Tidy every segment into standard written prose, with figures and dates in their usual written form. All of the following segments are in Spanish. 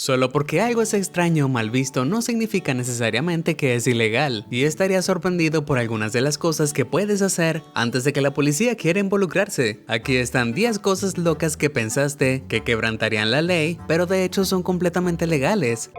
Solo porque algo es extraño o mal visto no significa necesariamente que es ilegal, y estarías sorprendido por algunas de las cosas que puedes hacer antes de que la policía quiera involucrarse. Aquí están 10 cosas locas que pensaste que quebrantarían la ley, pero de hecho son completamente legales.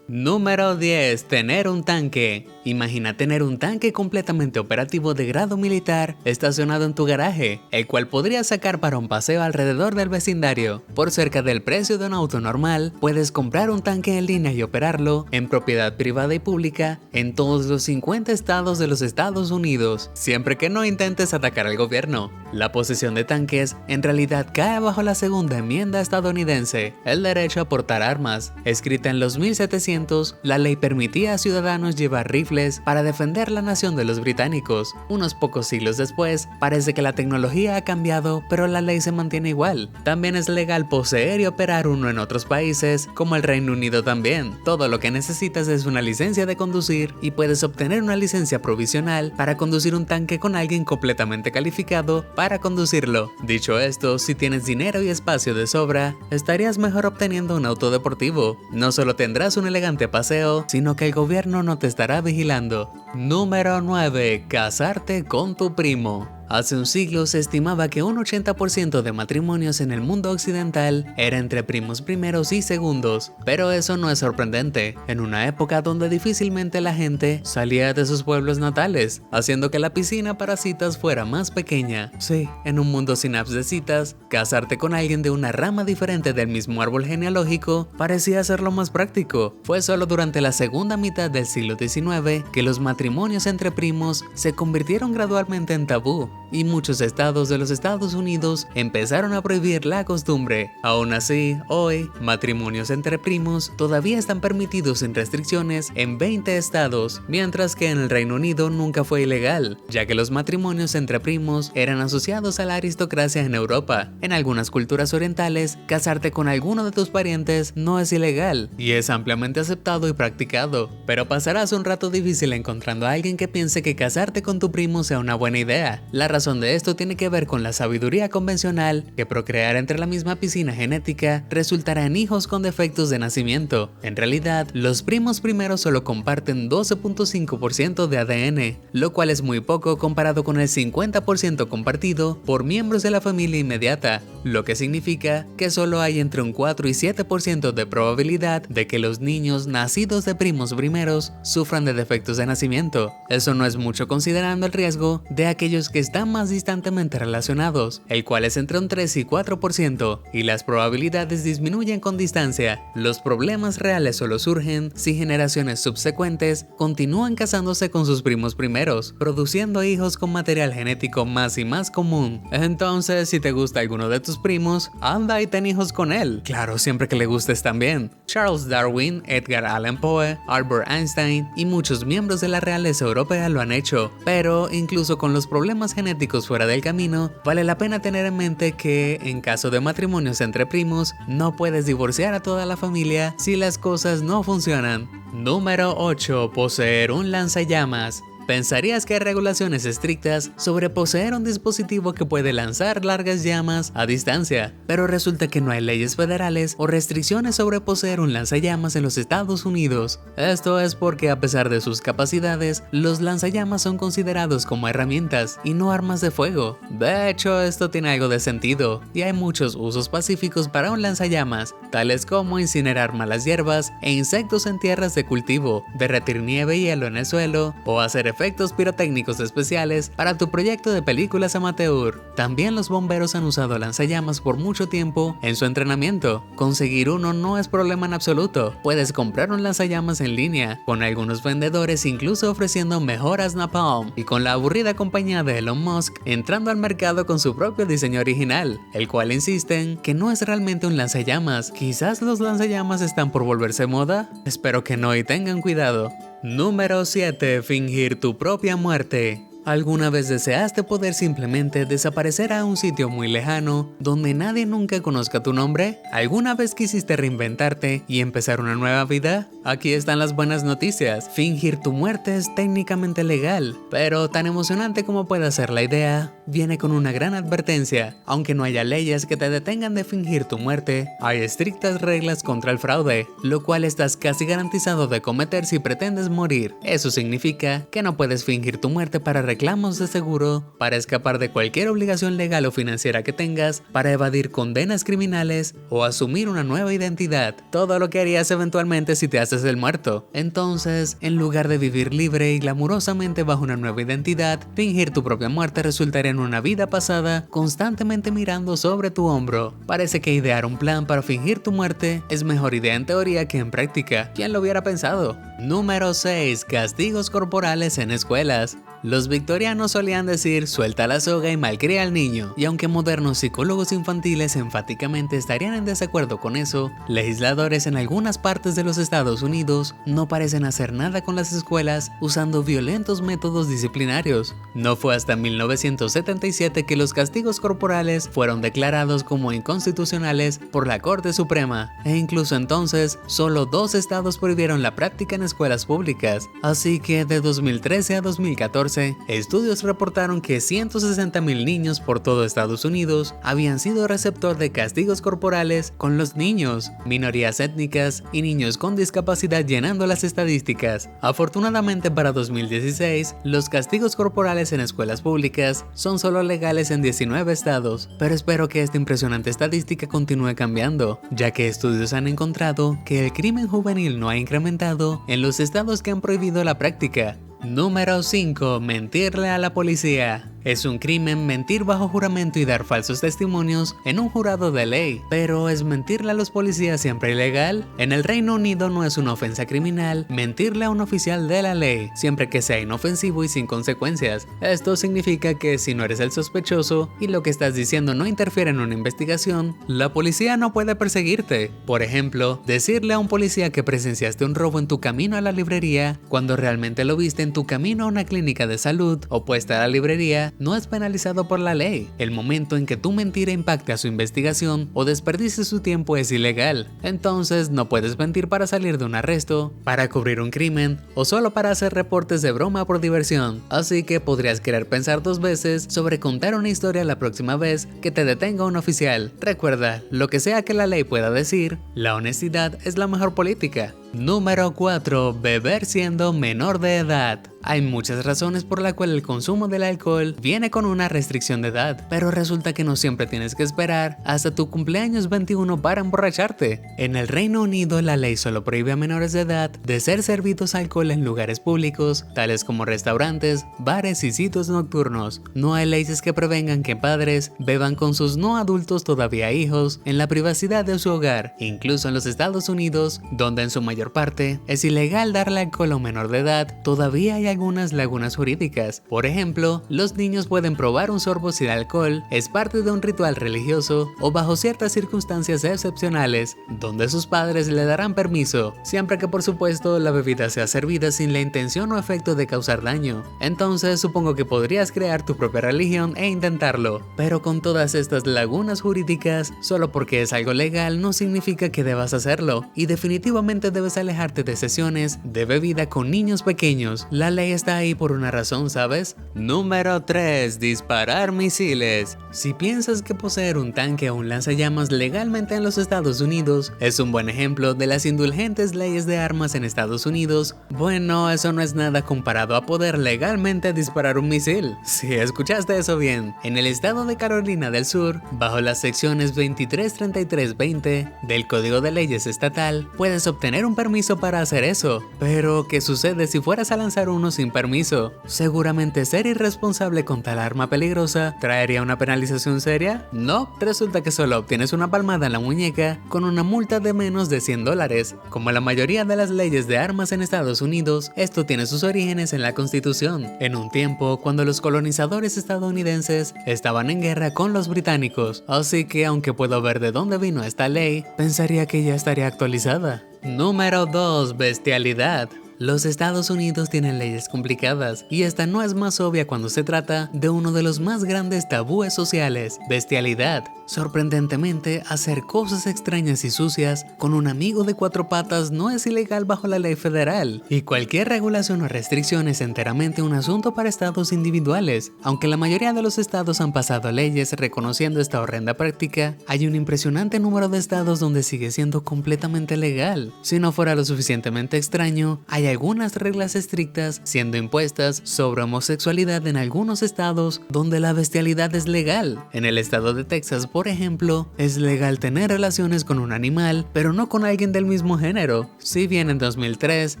Número 10. Tener un tanque. Imagina tener un tanque completamente operativo de grado militar estacionado en tu garaje, el cual podrías sacar para un paseo alrededor del vecindario. Por cerca del precio de un auto normal, puedes comprar un tanque en línea y operarlo en propiedad privada y pública en todos los 50 estados de los Estados Unidos, siempre que no intentes atacar al gobierno. La posesión de tanques en realidad cae bajo la segunda enmienda estadounidense, el derecho a portar armas. Escrita en los 1700, la ley permitía a ciudadanos llevar rifles para defender la nación de los británicos. Unos pocos siglos después, parece que la tecnología ha cambiado, pero la ley se mantiene igual. También es legal poseer y operar uno en otros países, como el Reino Unido también. Todo lo que necesitas es una licencia de conducir y puedes obtener una licencia provisional para conducir un tanque con alguien completamente calificado para conducirlo. Dicho esto, si tienes dinero y espacio de sobra, estarías mejor obteniendo un auto deportivo. No solo tendrás un elegante paseo, sino que el gobierno no te estará vigilando. Número 9. Casarte con tu primo. Hace un siglo se estimaba que un 80% de matrimonios en el mundo occidental era entre primos primeros y segundos, pero eso no es sorprendente, en una época donde difícilmente la gente salía de sus pueblos natales, haciendo que la piscina para citas fuera más pequeña. Sí, en un mundo sin apps de citas, casarte con alguien de una rama diferente del mismo árbol genealógico parecía ser lo más práctico. Fue solo durante la segunda mitad del siglo XIX que los matrimonios entre primos se convirtieron gradualmente en tabú, y muchos estados de los Estados Unidos empezaron a prohibir la costumbre. Aún así, hoy, matrimonios entre primos todavía están permitidos sin restricciones en 20 estados, mientras que en el Reino Unido nunca fue ilegal, ya que los matrimonios entre primos eran asociados a la aristocracia en Europa. En algunas culturas orientales, casarte con alguno de tus parientes no es ilegal, y es ampliamente aceptado y practicado, pero pasarás un rato difícil encontrando a alguien que piense que casarte con tu primo sea una buena idea. La razón de esto tiene que ver con la sabiduría convencional, que procrear entre la misma piscina genética resultará en hijos con defectos de nacimiento. En realidad, los primos primeros solo comparten 12.5% de ADN, lo cual es muy poco comparado con el 50% compartido por miembros de la familia inmediata, lo que significa que solo hay entre un 4 y 7% de probabilidad de que los niños nacidos de primos primeros sufran de defectos de nacimiento. Eso no es mucho considerando el riesgo de aquellos que están más distantemente relacionados, el cual es entre un 3 y 4%, y las probabilidades disminuyen con distancia. Los problemas reales solo surgen si generaciones subsecuentes continúan casándose con sus primos primeros, produciendo hijos con material genético más y más común. Entonces, si te gusta alguno de tus primos, anda y ten hijos con él. Claro, siempre que le gustes también. Charles Darwin, Edgar Allan Poe, Albert Einstein y muchos miembros de la realeza europea lo han hecho, pero incluso con los problemas genéticos fuera del camino, vale la pena tener en mente que, en caso de matrimonios entre primos, no puedes divorciar a toda la familia si las cosas no funcionan. Número 8. Poseer un lanzallamas. Pensarías que hay regulaciones estrictas sobre poseer un dispositivo que puede lanzar largas llamas a distancia, pero resulta que no hay leyes federales o restricciones sobre poseer un lanzallamas en los Estados Unidos. Esto es porque, a pesar de sus capacidades, los lanzallamas son considerados como herramientas y no armas de fuego. De hecho, esto tiene algo de sentido, y hay muchos usos pacíficos para un lanzallamas, tales como incinerar malas hierbas e insectos en tierras de cultivo, derretir nieve y hielo en el suelo, o hacer efectos pirotécnicos especiales para tu proyecto de películas amateur. También los bomberos han usado lanzallamas por mucho tiempo en su entrenamiento. Conseguir uno no es problema en absoluto. Puedes comprar un lanzallamas en línea, con algunos vendedores incluso ofreciendo mejoras napalm, y con la aburrida compañía de Elon Musk entrando al mercado con su propio diseño original, el cual insisten que no es realmente un lanzallamas. Quizás los lanzallamas están por volverse moda. Espero que no, y tengan cuidado. Número 7. Fingir tu propia muerte. ¿Alguna vez deseaste poder simplemente desaparecer a un sitio muy lejano donde nadie nunca conozca tu nombre? ¿Alguna vez quisiste reinventarte y empezar una nueva vida? Aquí están las buenas noticias. Fingir tu muerte es técnicamente legal, pero tan emocionante como pueda ser la idea, viene con una gran advertencia. Aunque no haya leyes que te detengan de fingir tu muerte, hay estrictas reglas contra el fraude, lo cual estás casi garantizado de cometer si pretendes morir. Eso significa que no puedes fingir tu muerte para reclamos de seguro, para escapar de cualquier obligación legal o financiera que tengas, para evadir condenas criminales o asumir una nueva identidad. Todo lo que harías eventualmente si te haces el muerto. Entonces, en lugar de vivir libre y glamurosamente bajo una nueva identidad, fingir tu propia muerte resultaría en una vida pasada constantemente mirando sobre tu hombro. Parece que idear un plan para fingir tu muerte es mejor idea en teoría que en práctica. ¿Quién lo hubiera pensado? Número 6. Castigos corporales en escuelas. Los victorianos solían decir suelta la soga y malcría al niño, y aunque modernos psicólogos infantiles enfáticamente estarían en desacuerdo con eso, legisladores en algunas partes de los Estados Unidos no parecen hacer nada con las escuelas usando violentos métodos disciplinarios. No fue hasta 1977 que los castigos corporales fueron declarados como inconstitucionales por la Corte Suprema, e incluso entonces solo 2 estados prohibieron la práctica en escuelas públicas, así que de 2013 a 2014 estudios reportaron que 160,000 niños por todo Estados Unidos habían sido receptor de castigos corporales, con los niños, minorías étnicas y niños con discapacidad llenando las estadísticas. Afortunadamente para 2016, los castigos corporales en escuelas públicas son solo legales en 19 estados, pero espero que esta impresionante estadística continúe cambiando, ya que estudios han encontrado que el crimen juvenil no ha incrementado en los estados que han prohibido la práctica. Número 5. Mentirle a la policía. Es un crimen mentir bajo juramento y dar falsos testimonios en un jurado de ley, pero ¿es mentirle a los policías siempre ilegal? En el Reino Unido no es una ofensa criminal mentirle a un oficial de la ley, siempre que sea inofensivo y sin consecuencias. Esto significa que si no eres el sospechoso y lo que estás diciendo no interfiere en una investigación, la policía no puede perseguirte. Por ejemplo, decirle a un policía que presenciaste un robo en tu camino a la librería, cuando realmente lo viste en tu camino a una clínica de salud opuesta a la librería, no es penalizado por la ley. El momento en que tu mentira impacte a su investigación o desperdicie su tiempo es ilegal. Entonces no puedes mentir para salir de un arresto, para cubrir un crimen o solo para hacer reportes de broma por diversión. Así que podrías querer pensar 2 veces sobre contar una historia la próxima vez que te detenga un oficial. Recuerda, lo que sea que la ley pueda decir, la honestidad es la mejor política. Número 4. Beber siendo menor de edad. Hay muchas razones por las cuales el consumo del alcohol viene con una restricción de edad, pero resulta que no siempre tienes que esperar hasta tu cumpleaños 21 para emborracharte. En el Reino Unido, la ley solo prohíbe a menores de edad de ser servidos alcohol en lugares públicos, tales como restaurantes, bares y sitios nocturnos. No hay leyes que prevengan que padres beban con sus no adultos todavía hijos en la privacidad de su hogar. Incluso en los Estados Unidos, donde en su mayor parte es ilegal darle alcohol a un menor de edad, todavía hay algunas lagunas jurídicas. Por ejemplo, los niños pueden probar un sorbo sin alcohol, es parte de un ritual religioso o bajo ciertas circunstancias excepcionales, donde sus padres le darán permiso, siempre que por supuesto la bebida sea servida sin la intención o efecto de causar daño. Entonces supongo que podrías crear tu propia religión e intentarlo, pero con todas estas lagunas jurídicas, solo porque es algo legal no significa que debas hacerlo, y definitivamente debes alejarte de sesiones de bebida con niños pequeños. La ley está ahí por una razón, ¿sabes? Número 3. Disparar misiles. Si piensas que poseer un tanque o un lanzallamas legalmente en los Estados Unidos es un buen ejemplo de las indulgentes leyes de armas en Estados Unidos, bueno, eso no es nada comparado a poder legalmente disparar un misil. Si escuchaste eso bien, en el estado de Carolina del Sur, bajo las secciones 2333-20 del Código de Leyes Estatal, puedes obtener un permiso para hacer eso. Pero, ¿qué sucede si fueras a lanzar uno sin permiso? Seguramente ser irresponsable con tal arma peligrosa traería una penalización seria. No, resulta que solo obtienes una palmada en la muñeca con una multa de menos de $100. Como la mayoría de las leyes de armas en Estados Unidos, esto tiene sus orígenes en la Constitución, en un tiempo cuando los colonizadores estadounidenses estaban en guerra con los británicos. Así que aunque puedo ver de dónde vino esta ley, pensaría que ya estaría actualizada. Número 2. Bestialidad. Los Estados Unidos tienen leyes complicadas y esta no es más obvia cuando se trata de uno de los más grandes tabúes sociales, bestialidad. Sorprendentemente, hacer cosas extrañas y sucias con un amigo de 4 patas no es ilegal bajo la ley federal, y cualquier regulación o restricción es enteramente un asunto para estados individuales. Aunque la mayoría de los estados han pasado leyes reconociendo esta horrenda práctica, hay un impresionante número de estados donde sigue siendo completamente legal. Si no fuera lo suficientemente extraño, hay algunas reglas estrictas siendo impuestas sobre homosexualidad en algunos estados donde la bestialidad es legal. En el estado de Texas, por ejemplo, es legal tener relaciones con un animal, pero no con alguien del mismo género. Si bien en 2003,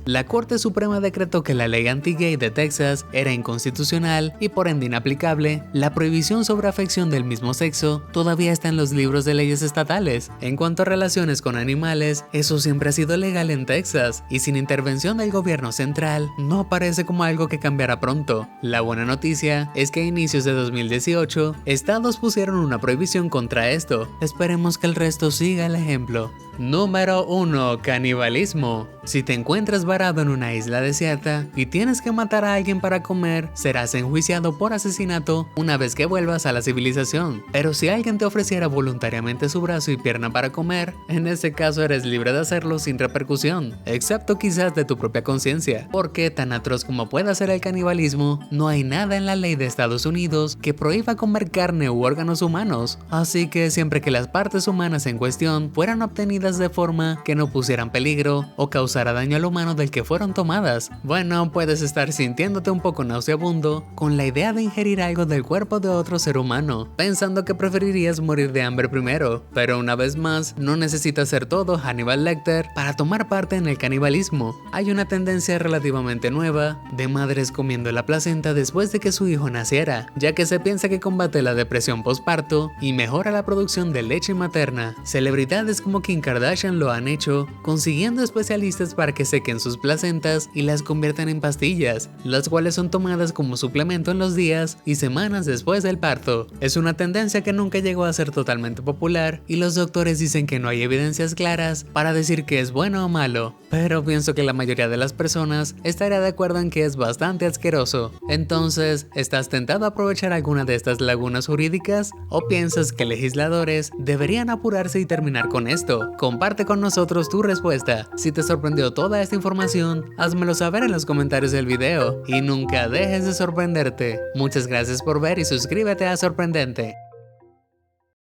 la Corte Suprema decretó que la ley anti-gay de Texas era inconstitucional y por ende inaplicable, la prohibición sobre afección del mismo sexo todavía está en los libros de leyes estatales. En cuanto a relaciones con animales, eso siempre ha sido legal en Texas, y sin intervención del gobierno central, no parece como algo que cambiará pronto. La buena noticia es que a inicios de 2018, estados pusieron una prohibición contra esto. Esperemos que el resto siga el ejemplo. Número 1. Canibalismo. Si te encuentras varado en una isla desierta y tienes que matar a alguien para comer, serás enjuiciado por asesinato una vez que vuelvas a la civilización. Pero si alguien te ofreciera voluntariamente su brazo y pierna para comer, en ese caso eres libre de hacerlo sin repercusión, excepto quizás de tu propia conciencia. Porque tan atroz como pueda ser el canibalismo, no hay nada en la ley de Estados Unidos que prohíba comer carne u órganos humanos. Así que siempre que las partes humanas en cuestión fueran obtenidas de forma que no pusieran peligro o causara daño al humano del que fueron tomadas, bueno, puedes estar sintiéndote un poco nauseabundo con la idea de ingerir algo del cuerpo de otro ser humano, pensando que preferirías morir de hambre primero. Pero una vez más, no necesitas ser todo Hannibal Lecter para tomar parte en el canibalismo. Hay una tendencia relativamente nueva de madres comiendo la placenta después de que su hijo naciera, ya que se piensa que combate la depresión postparto y mejora la producción de leche materna. Celebridades como Kim Kardashian lo han hecho, consiguiendo especialistas para que sequen sus placentas y las conviertan en pastillas, las cuales son tomadas como suplemento en los días y semanas después del parto. Es una tendencia que nunca llegó a ser totalmente popular y los doctores dicen que no hay evidencias claras para decir que es bueno o malo, pero pienso que la mayoría de las personas estaría de acuerdo en que es bastante asqueroso. Entonces, ¿estás tentado a aprovechar alguna de estas lagunas jurídicas? ¿O piensas que legisladores deberían apurarse y terminar con esto? Comparte con nosotros tu respuesta. Si te sorprendió toda esta información, házmelo saber en los comentarios del video y nunca dejes de sorprenderte. Muchas gracias por ver y suscríbete a Sorprendente.